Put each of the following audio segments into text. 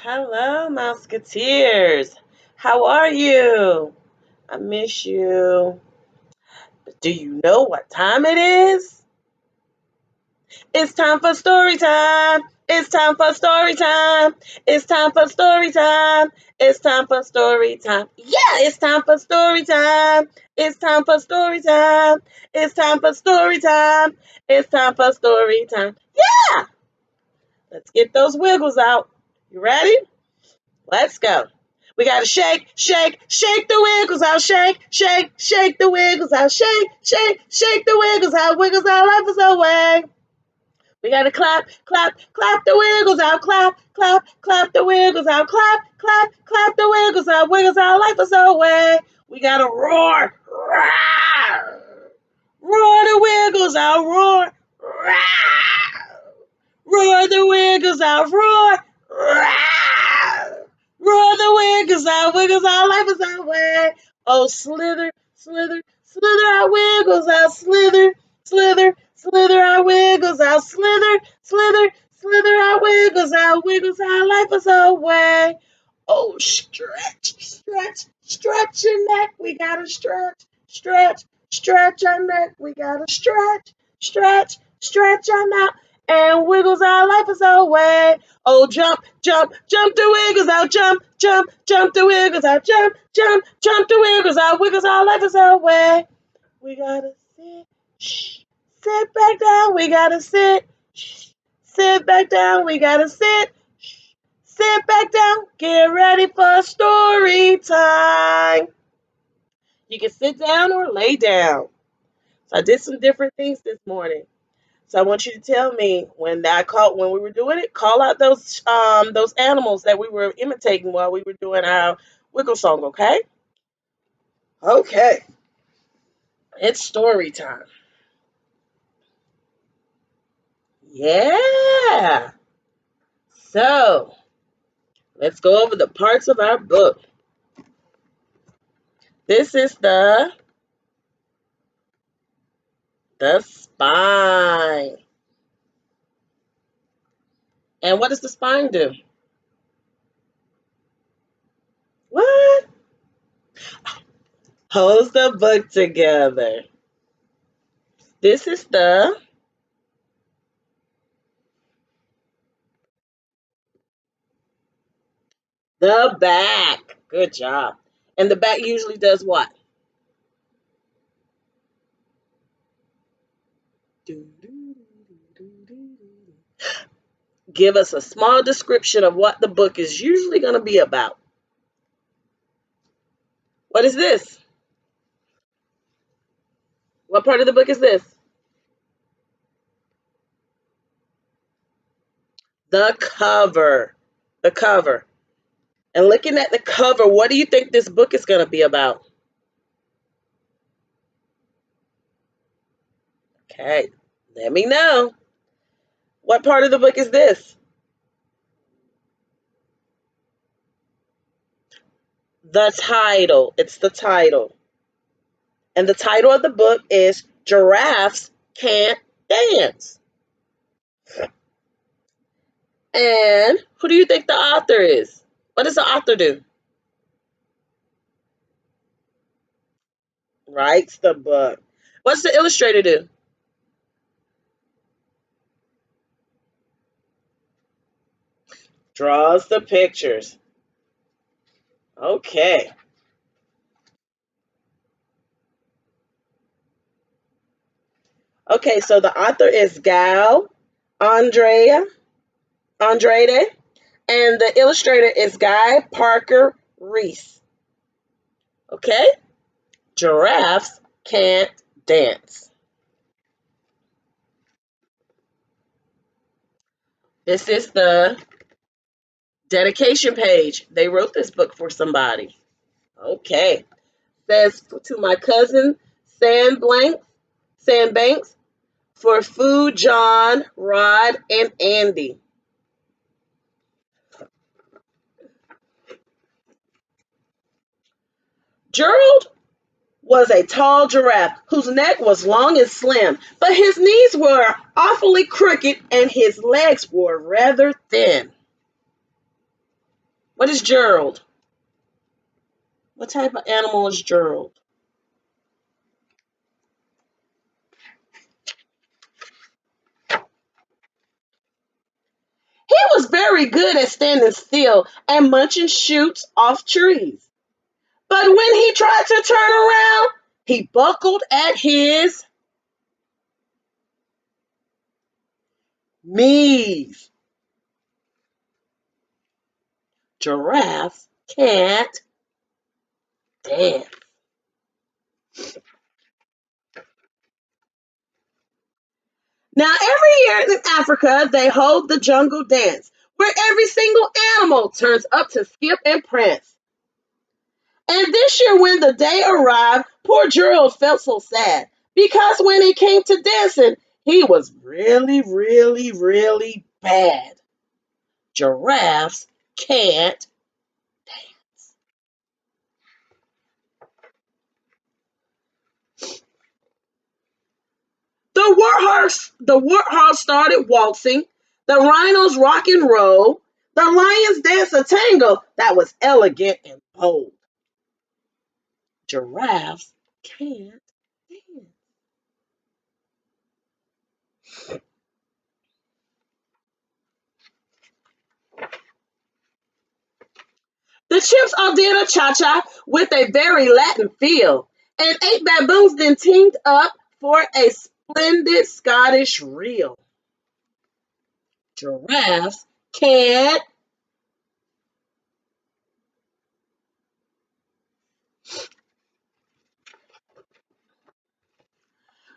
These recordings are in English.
Hello, Mouseketeers. How are you? I miss you. But do you know what time it is? It's time for story time. It's time for story time. It's time for story time. It's time for story time. Yeah, it's time for story time. It's time for story time. It's time for story time. It's time for story time. Yeah, let's get those wiggles out. You ready? Let's go. We gotta shake, shake, shake the wiggles out. Shake, shake, shake the wiggles out. Shake, shake, shake the wiggles out. Wiggles out, life is away. We gotta clap, clap, clap the wiggles out. Clap, clap, clap the wiggles out. Clap, clap, clap the wiggles out. Wiggles out, life is away. We gotta roar, roar, roar the wiggles out. Roar, roar, roar the wiggles out. Roar, roar. Roll the wiggles out, life is our way. Oh, slither, slither, slither our wiggles out, slither, slither, slither our wiggles out, slither, slither, slither our wiggles out, life is our way. Oh, stretch, stretch, stretch your neck, we gotta stretch, stretch, stretch our neck, we gotta stretch, stretch, stretch our neck, and wiggles our life is our way. Oh, jump, jump, jump the wiggles out, jump, jump, jump the wiggles out, jump, jump, jump the wiggles out, life is our way. We gotta sit, shh, sit back down, we gotta sit, shh, sit back down, we gotta sit, shh, sit back down, get ready for story time. You can sit down or lay down. So I did some different things this morning. So I want you to tell me when we were doing it, call out those animals that we were imitating while we were doing our wiggle song, okay? Okay. It's story time. Yeah. So let's go over the parts of our book. This is the spine. And what does the spine do? What? Holds the book together. This is the back. Good job. And the back usually does what? Give us a small description of what the book is usually going to be about. What is this? What part of the book is this? The cover. The cover. And looking at the cover, what do you think this book is going to be about? Okay, let me know. What part of the book is this? The title. It's the title. And the title of the book is Giraffes Can't Dance. And who do you think the author is? What does the author do? Writes the book. What's the illustrator do? Draws the pictures. Okay. Okay, so the author is Andreae, and the illustrator is Guy Parker-Rees. Okay? Giraffes can't dance. This is the dedication page. They wrote this book for somebody. Okay. Says to my cousin Sandbanks, for food, John, Rod, and Andy. Gerald was a tall giraffe whose neck was long and slim, but his knees were awfully crooked and his legs were rather thin. What is Gerald? What type of animal is Gerald? He was very good at standing still and munching shoots off trees. But when he tried to turn around, he buckled at his knees. Giraffes can't dance. Now, every year in Africa, they hold the jungle dance, where every single animal turns up to skip and prance. And this year, when the day arrived, poor Gerald felt so sad because when it came to dancing, he was really, really, really bad. Giraffes can't. The warthog started waltzing, the rhinos rock and roll, the lions danced a tango that was elegant and bold. Giraffes can't dance. The chimps all did a cha-cha with a very Latin feel, and 8 baboons then teamed up for a splendid Scottish reel. Giraffes can't.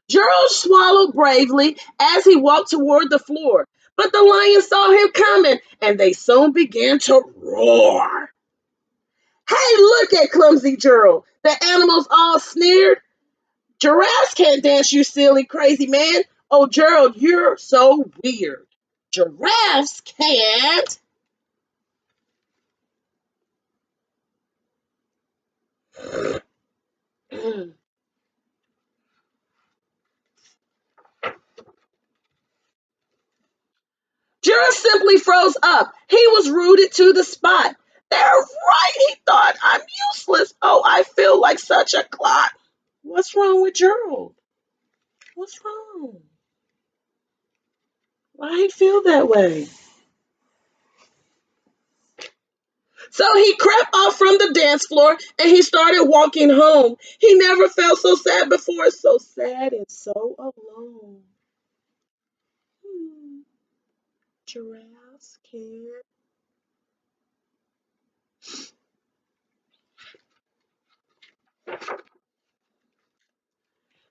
Gerald swallowed bravely as he walked toward the floor, but the lions saw him coming, and they soon began to roar. Hey, look at clumsy Gerald! The animals all sneered. Giraffes can't dance, you silly, crazy man. Oh, Gerald, you're so weird. Giraffes can't. Gerald simply froze up. He was rooted to the spot. They're right, he thought. I'm useless. Oh, I feel like such a clot. What's wrong with Gerald? What's wrong? Why he feel that way? So he crept off from the dance floor and he started walking home. He never felt so sad before, so sad and so alone. Hmm, giraffes can't.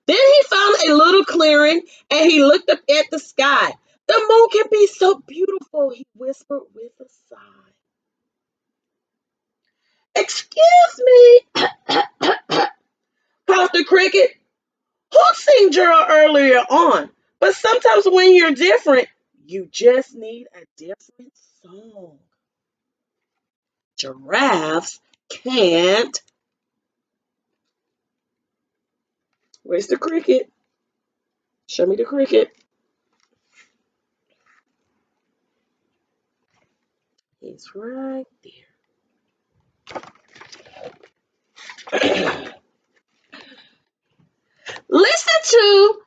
Then he found a little clearing and he looked up at the sky. The moon can be so beautiful, he whispered with a sigh. Excuse me, coughed the cricket. Who seen Gerald earlier on? But sometimes when you're different, you just need a different song. Giraffes can't. Where's the cricket? Show me the cricket. He's right there. listen to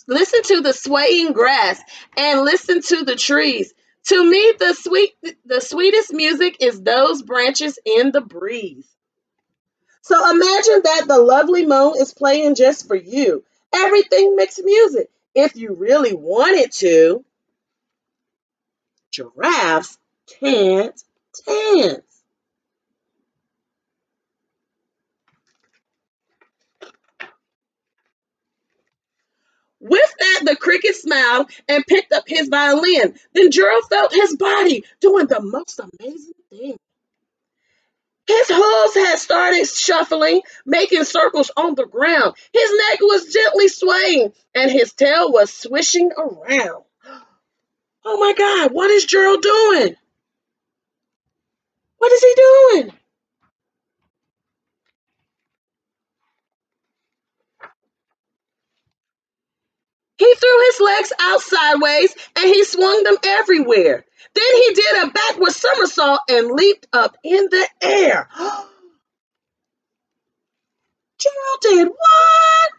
listen to the swaying grass and listen to the trees. To me, the sweetest music is those branches in the breeze. So imagine that the lovely moon is playing just for you. Everything makes music. If you really wanted to, giraffes can't dance. With that, the cricket smiled and picked up his violin. Then Gerald felt his body doing the most amazing thing. His hooves had started shuffling, making circles on the ground. His neck was gently swaying, and his tail was swishing around. Oh my God, what is Gerald doing? What is he doing? He threw his legs out sideways and he swung them everywhere. Then he did a backward somersault and leaped up in the air. Gerald did what?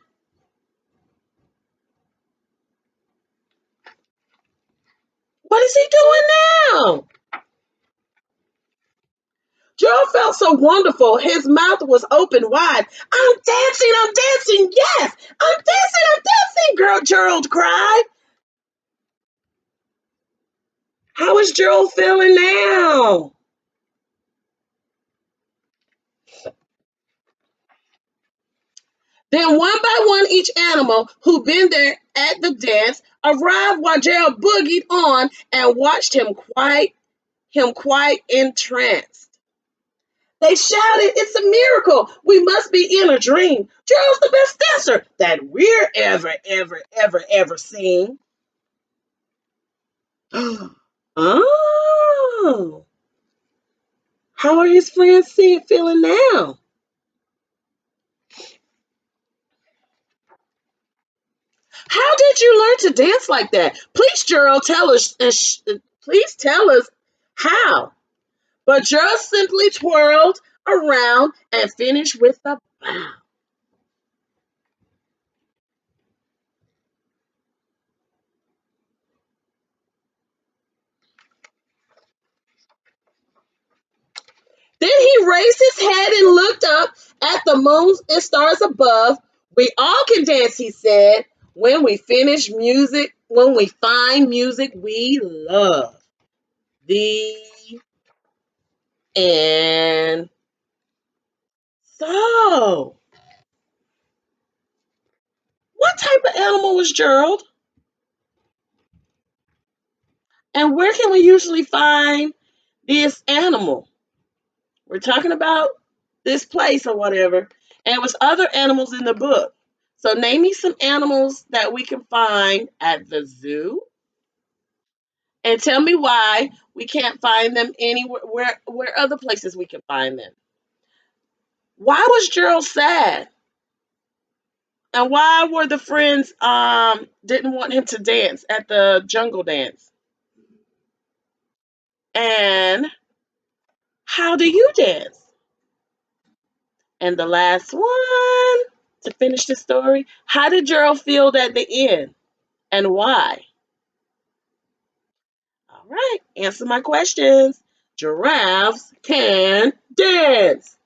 What is he doing now? Gerald felt so wonderful. His mouth was open wide. I'm dancing, yes! I'm dancing, girl, Gerald cried. How is Gerald feeling now? Then one by one, each animal who'd been there at the dance arrived while Gerald boogied on and watched him quite entranced. They shouted, "It's a miracle! We must be in a dream. Gerald's the best dancer that we're ever seen." Oh, how are his friends feeling now? How did you learn to dance like that? Please, Gerald, tell us. Please tell us how. But Gerald simply twirled around and finished with a bow. Then he raised his head and looked up at the moons and stars above. We all can dance, he said, when we find music we love. The end. So, what type of animal was Gerald? And where can we usually find this animal? We're talking about this place or whatever. And it was other animals in the book. So name me some animals that we can find at the zoo and tell me why we can't find them anywhere where other places we can find them. Why was Gerald sad? And why were the friends didn't want him to dance at the jungle dance? And how do you dance? And the last one to finish the story, how did Gerald feel at the end and why? All right, answer my questions. Giraffes can dance.